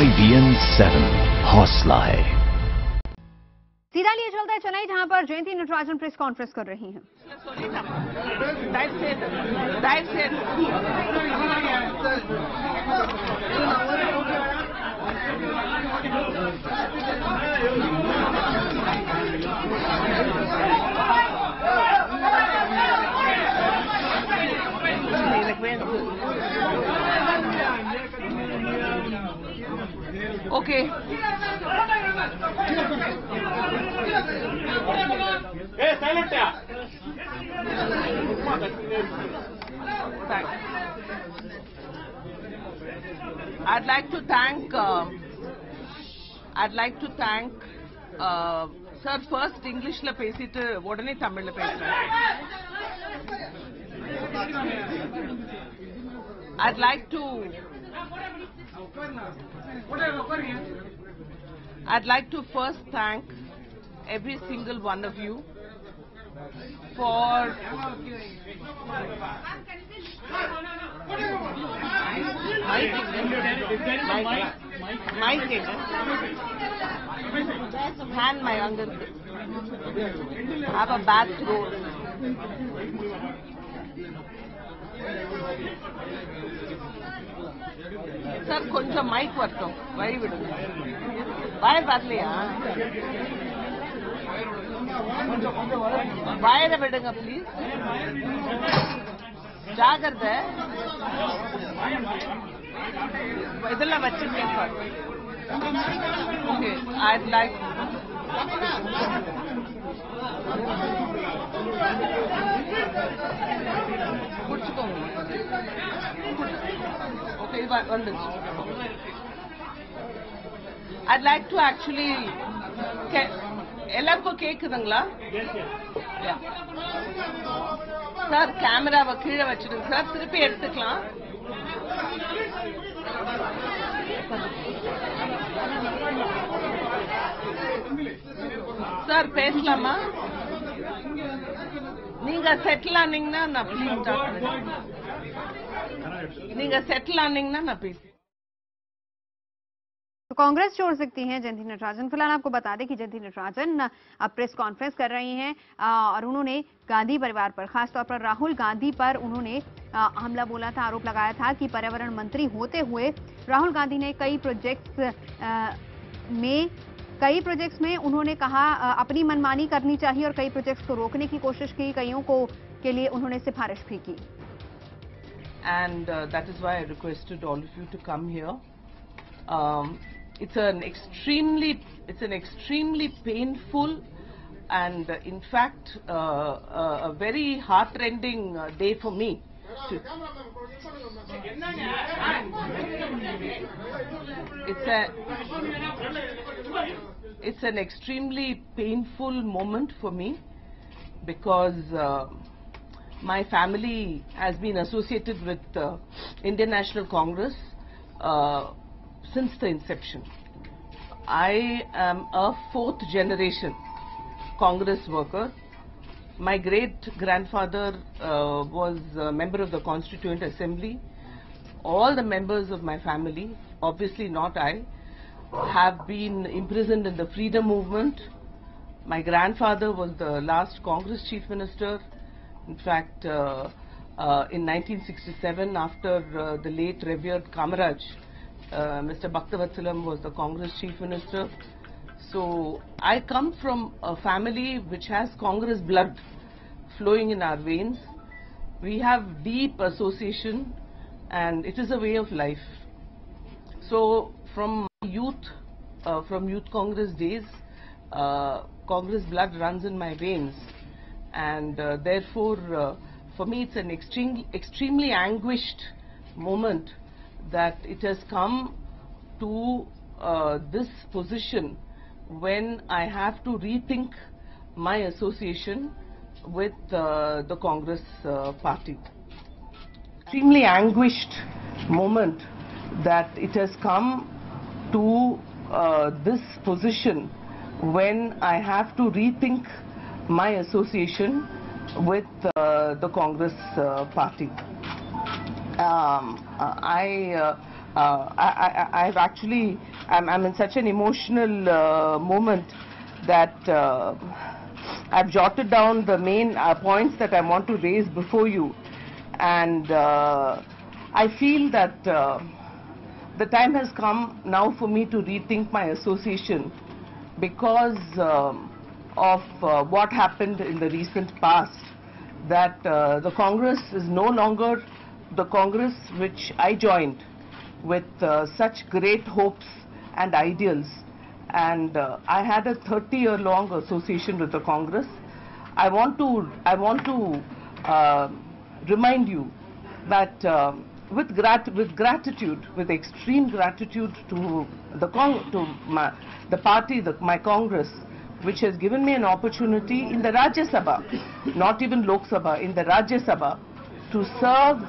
IDN7 हौसला है। सीधा लिए चलता है चेन्नई, जहां पर जयंती नटराजन प्रेस कॉन्फ्रेंस कर रही हैं। Okay. Hey, silent. I'd like to thank sir. First English la pesittu odane Tamil la pesren. I'd like to first thank every single one of you for hand my under have a bad throat. Sir, koncham mic vartum vadi vidunga wire varliya wire vidunga please jagarde idella vachirken sir. Okay, I'd like okay, I'd like to actually ellarku kekudungla yeah sir camera va keela vechirunga sir thirupi eduthikalam sir pesalama neenga settle aaningna na please neenga settle aaningna na please. तो कांग्रेस जोड़ सकती हैं जयंती नटराजन। फिलहाल आपको बता दें कि जयंती नटराजन अब प्रेस कॉन्फ्रेंस कर रही हैं और उन्होंने गांधी परिवार पर, खासतौर पर राहुल गांधी पर उन्होंने हमला बोला था, आरोप लगाया था कि पर्यावरण मंत्री होते हुए राहुल गांधी ने कई प्रोजेक्ट्स में उन्होंने कहा अपनी मनमानी करनी चाहिए और कई प्रोजेक्ट्स को रोकने की कोशिश की, कईयों को के लिए उन्होंने सिफारिश भी की। And that is why I requested all of you to come here. It's an extremely painful and in fact a very heart-rending day for me. It's an extremely painful moment for me because my family has been associated with Indian National Congress since the inception. I am a fourth generation Congress worker. My great grandfather was a member of the Constituent Assembly. All the members of my family, obviously not I, have been imprisoned in the freedom movement. My grandfather was the last Congress Chief Minister. In fact, in 1967, after the late revered Kamaraj, Mr. Bhaktavatsalam was the Congress Chief Minister. So I come from a family which has Congress blood flowing in our veins. We have deep association and it is a way of life. So from youth Congress days, Congress blood runs in my veins, and therefore for me it's an extremely anguished moment that it has come to this position when I have to rethink my association with the Congress party. Extremely anguished moment that it has come to this position when I have to rethink my association with the Congress party. I've actually, I'm in such an emotional moment that I've jotted down the main points that I want to raise before you, and I feel that the time has come now for me to rethink my association because of what happened in the recent past, that the Congress is no longer the Congress which I joined with such great hopes and ideals, and I had a 30-year-long association with the Congress. I want to remind you that with gratitude, with extreme gratitude to the party, my Congress, which has given me an opportunity in the Rajya Sabha, not even Lok Sabha, in the Rajya Sabha, to serve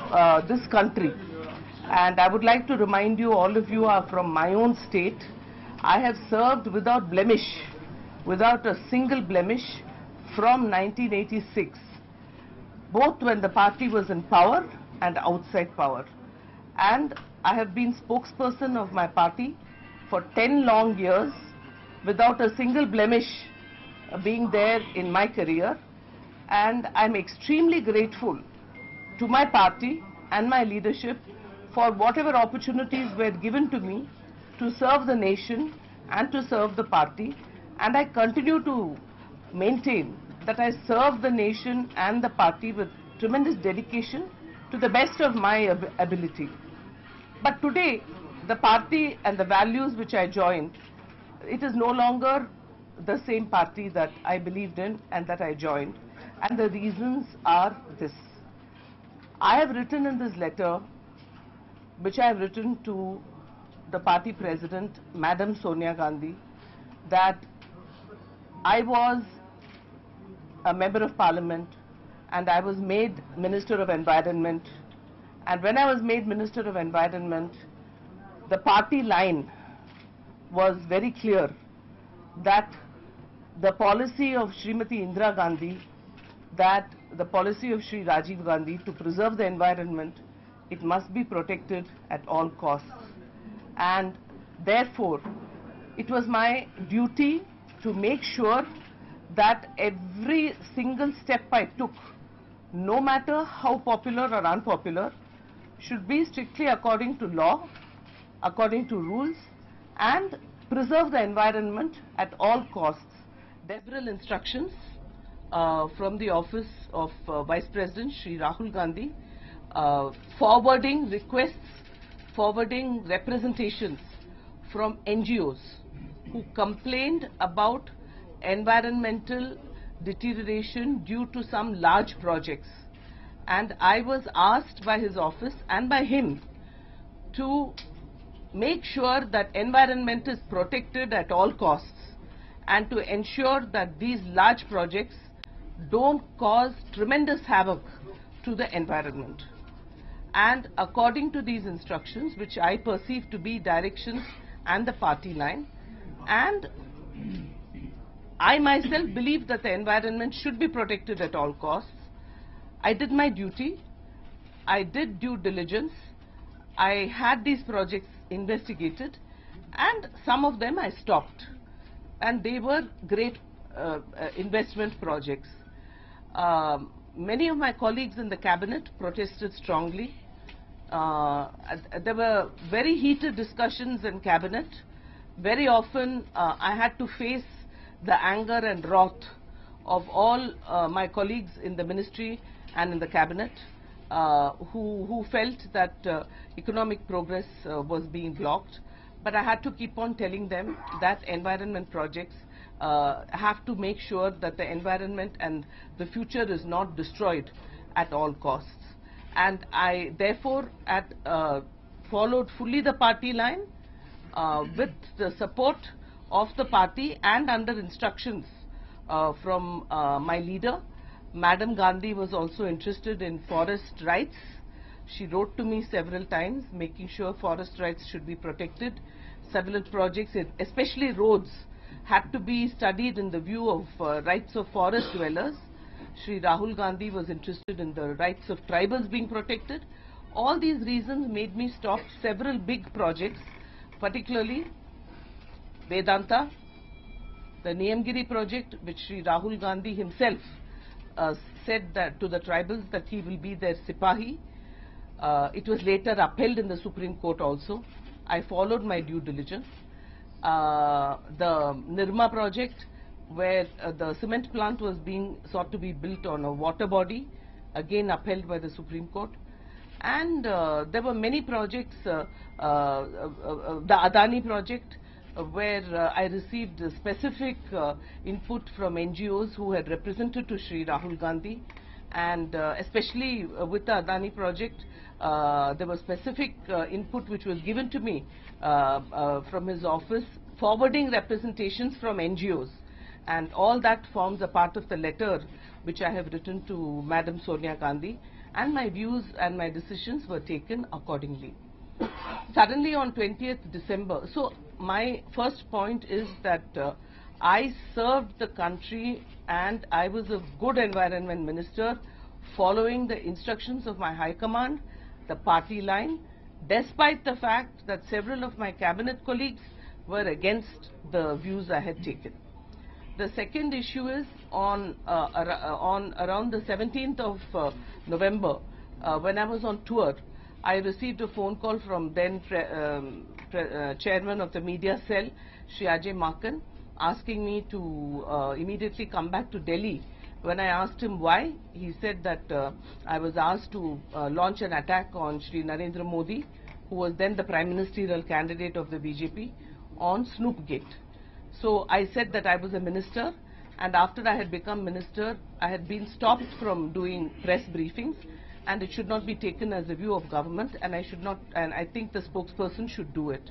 this country. And I would like to remind you, all of you are from my own state. I have served without blemish, without a single blemish, from 1986, both when the party was in power and outside power. And I have been spokesperson of my party for 10 long years without a single blemish being there in my career. And I'm extremely grateful to my party and my leadership for whatever opportunities were given to me to serve the nation and to serve the party. And I continue to maintain that I serve the nation and the party with tremendous dedication to the best of my ability. But today, the party and the values which I joined, it is no longer the same party that I believed in and that I joined. And the reasons are this. I have written in this letter, which I have written to the party president, Madam Sonia Gandhi, that I was a member of parliament and I was made Minister of Environment. And when I was made Minister of Environment, the party line was very clear that the policy of Srimati Indira Gandhi, that the policy of Sri Rajiv Gandhi to preserve the environment, it must be protected at all costs. And therefore, it was my duty to make sure that every single step I took, no matter how popular or unpopular, should be strictly according to law, according to rules, and preserve the environment at all costs. Several instructions from the office of Vice President Sri Rahul Gandhi, forwarding requests, forwarding representations from NGOs who complained about environmental deterioration due to some large projects. And I was asked by his office and by him to make sure that environment is protected at all costs and to ensure that these large projects don't cause tremendous havoc to the environment. And according to these instructions, which I perceive to be directions and the party line, and I myself believe that the environment should be protected at all costs, I did my duty, I did due diligence, I had these projects investigated, and some of them I stopped. And they were great investment projects. Many of my colleagues in the cabinet protested strongly. There were very heated discussions in cabinet. Very often I had to face the anger and wrath of all my colleagues in the ministry and in the cabinet who felt that economic progress was being blocked. But I had to keep on telling them that environment projects have to make sure that the environment and the future is not destroyed at all costs. And I therefore followed fully the party line with the support of the party and under instructions from my leader. Madam Gandhi was also interested in forest rights. She wrote to me several times making sure forest rights should be protected. Several projects, especially roads, had to be studied in the view of rights of forest dwellers. Sri Rahul Gandhi was interested in the rights of tribals being protected. All these reasons made me stop several big projects, particularly Vedanta, the Niyamgiri project, which Sri Rahul Gandhi himself said that to the tribals that he will be their Sipahi. It was later upheld in the Supreme Court also. I followed my due diligence. The Nirma project, where the cement plant was being sought to be built on a water body, again upheld by the Supreme Court. And there were many projects, the Adani project, where I received specific input from NGOs who had represented to Sri Rahul Gandhi, and especially with the Adani project, there was specific input which was given to me from his office, forwarding representations from NGOs, and all that forms a part of the letter which I have written to Madam Sonia Gandhi, and my views and my decisions were taken accordingly. Suddenly on 20th December, so my first point is that I served the country and I was a good environment minister, following the instructions of my High Command, the party line, despite the fact that several of my cabinet colleagues were against the views I had taken. The second issue is on around the 17th of November, when I was on tour, I received a phone call from then chairman of the media cell, Shri Ajay Makan, asking me to immediately come back to Delhi. When I asked him why, he said that I was asked to launch an attack on Shri Narendra Modi, who was then the prime ministerial candidate of the BJP, on Snoopgate. So I said that I was a minister, and after I had become minister, I had been stopped from doing press briefings, and it should not be taken as a view of government, and I should not, and I think the spokesperson should do it.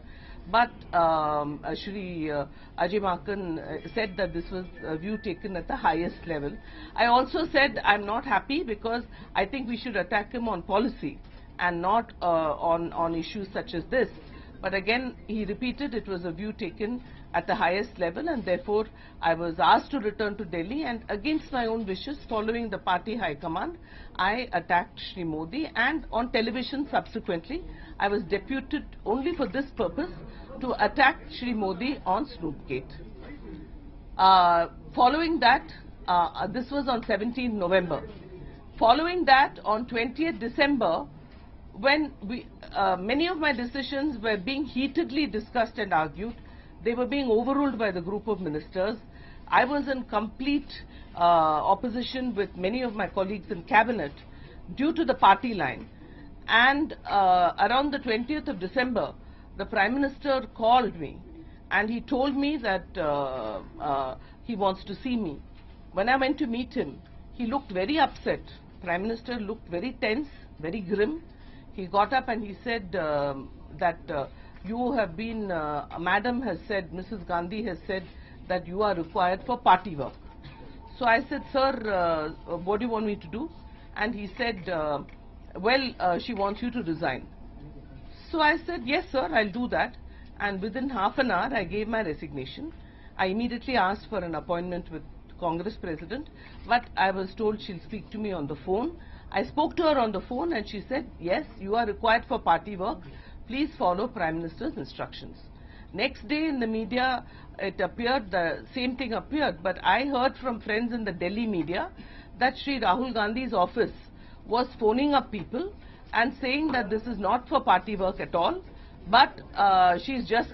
But Shri Ajay Makan said that this was a view taken at the highest level. I also said I'm not happy because I think we should attack him on policy and not on issues such as this. But again, he repeated it was a view taken at the highest level, and therefore I was asked to return to Delhi, and against my own wishes, following the party high command, I attacked Shri Modi, and on television subsequently I was deputed only for this purpose, to attack Shri Modi on Snoopgate. Following that, this was on 17th November. Following that, on 20th December, when many of my decisions were being heatedly discussed and argued, they were being overruled by the group of ministers. I was in complete opposition with many of my colleagues in cabinet due to the party line. And around the 20th of December, the Prime Minister called me and he told me that he wants to see me. When I went to meet him, he looked very upset. Prime Minister looked very tense, very grim. He got up and he said that you have been, Madam has said, Mrs. Gandhi has said that you are required for party work. So I said, sir, what do you want me to do? And he said, well, she wants you to resign. So I said, yes, sir, I'll do that. And within half an hour, I gave my resignation. I immediately asked for an appointment with Congress President, but I was told she'll speak to me on the phone. I spoke to her on the phone and she said, yes, you are required for party work. Please follow Prime Minister's instructions. Next day in the media, it appeared, the same thing appeared, but I heard from friends in the Delhi media that Shri Rahul Gandhi's office was phoning up people and saying that this is not for party work at all, but she's just,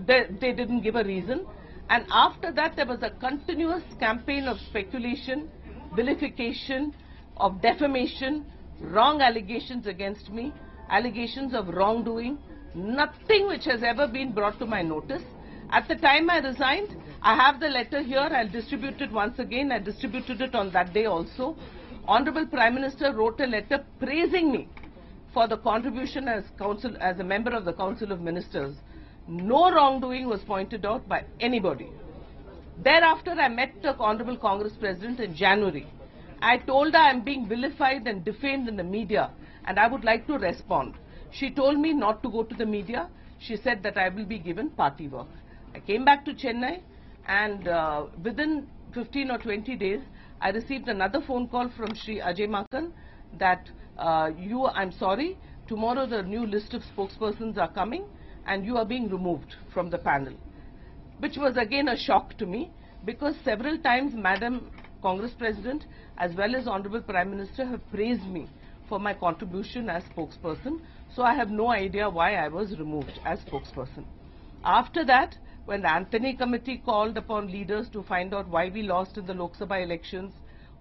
they didn't give a reason. And after that, there was a continuous campaign of speculation, vilification, of defamation, wrong allegations against me, allegations of wrongdoing, nothing which has ever been brought to my notice. At the time I resigned, I have the letter here, I'll distribute it once again. I distributed it on that day also. Honorable Prime Minister wrote a letter praising me for the contribution as a member of the Council of Ministers. No wrongdoing was pointed out by anybody. Thereafter, I met the Honorable Congress President in January. I told her I'm being vilified and defamed in the media and I would like to respond. She told me not to go to the media. She said that I will be given party work. I came back to Chennai and within 15 or 20 days, I received another phone call from Shri Ajay Makan that I'm sorry, tomorrow the new list of spokespersons are coming and you are being removed from the panel. Which was again a shock to me, because several times Madam Congress President as well as Honorable Prime Minister have praised me for my contribution as spokesperson. So I have no idea why I was removed as spokesperson. After that, when the Anthony Committee called upon leaders to find out why we lost in the Lok Sabha elections,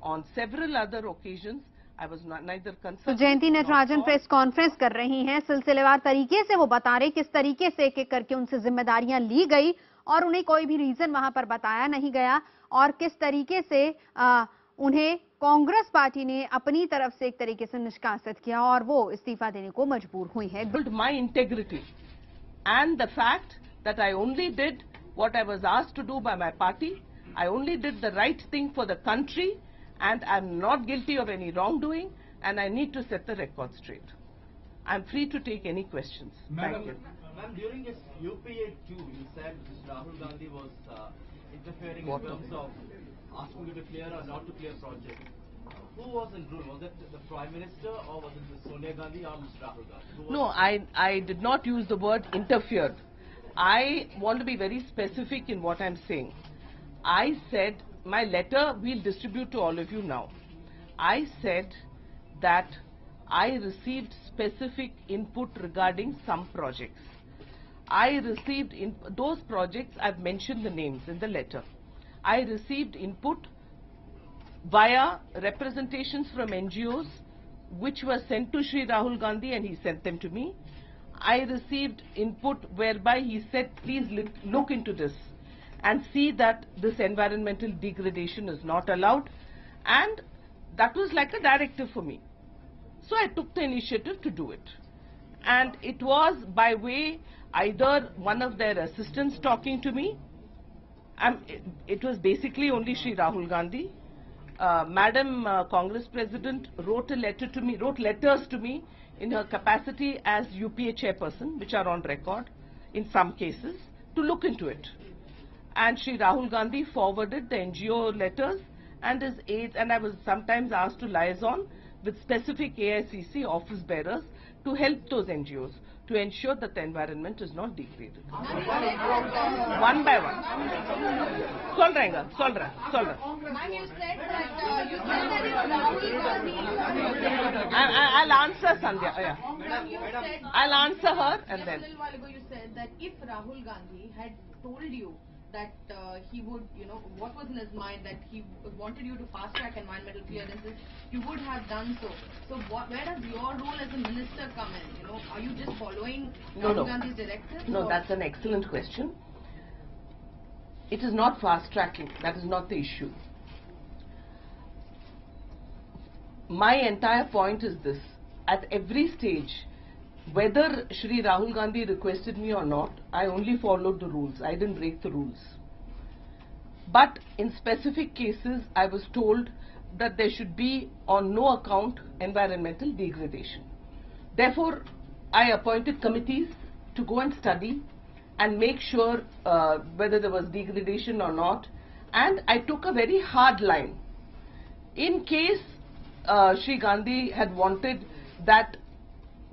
on several other occasions, I was neither concerned. तो Jayanthi Natarajan press conference कर रही हैं, सिलसिलेवार तरीके से वो बता रहे किस तरीके से एक एक करके उनसे जिम्मेदारियां ली गई और उन्हें कोई भी रीजन वहां पर बताया नहीं गया और किस तरीके से उन्हें कांग्रेस पार्टी ने अपनी तरफ से एक तरीके से निष्कासित किया और वो इस्तीफा देने को मजबूर हुई है. My integrity and the fact that I only did what I was asked to do by my party. I only did the right thing for the country, and I'm not guilty of any wrongdoing, and I need to set the record straight. I'm free to take any questions. Thank you. Ma'am, during his UPA 2, you said Rahul Gandhi was interfering in terms of asking you to clear or not to clear projects. Who was in rule? Was it the Prime Minister or was it Ms. Sonia Gandhi or Mr. Rahul Gandhi? No, I did not use the word interfered. I want to be very specific in what I'm saying. I said, my letter we'll distribute to all of you now. I said that I received specific input regarding some projects. I received those projects, I've mentioned the names in the letter. I received input via representations from NGOs which were sent to Shri Rahul Gandhi and he sent them to me. I received input whereby he said, please look into this and see that this environmental degradation is not allowed, and that was like a directive for me. So I took the initiative to do it, and it was by way either one of their assistants talking to me. It was basically only Shri Rahul Gandhi. Madam Congress President wrote letters to me in her capacity as UPA chairperson, which are on record in some cases, to look into it. And Shri Rahul Gandhi forwarded the NGO letters and his aides, and I was sometimes asked to liaison with specific AICC office bearers to help those NGOs to ensure that the environment is not degraded. One by one. Solrenga. Ma'am, you said that it's Rahul Gandhi. I'll answer Sandhya. Yeah. Ma'am, you said. I'll answer her and then. A little while ago, you said that if Rahul Gandhi had told you that he would, what was in his mind, that he wanted you to fast-track environmental clearances, you would have done so. So where does your role as a minister come in? Are you just following Rahul Gandhi's directives? No, that's an excellent question. It is not fast-tracking. That is not the issue. My entire point is this. At every stage, whether Shri Rahul Gandhi requested me or not, I only followed the rules. I didn't break the rules. But in specific cases, I was told that there should be on no account environmental degradation. Therefore, I appointed committees to go and study and make sure whether there was degradation or not. And I took a very hard line. In case Shri Gandhi had wanted that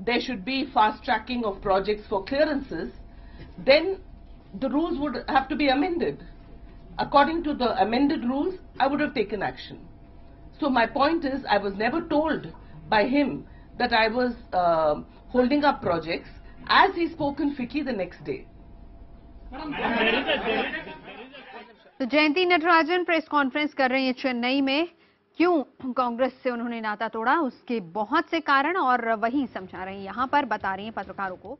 there should be fast tracking of projects for clearances, then the rules would have to be amended. According to the amended rules, I would have taken action. So my point is, I was never told by him that I was holding up projects, as he spoke in FICCI the next day. तो Jayanthi Natarajan press conference कर रही हैं चेन्नई में. क्यों कांग्रेस से उन्होंने नाता तोड़ा, उसके बहुत से कारण और वही समझा रही हैं, यहाँ पर बता रही हैं पत्रकारों को.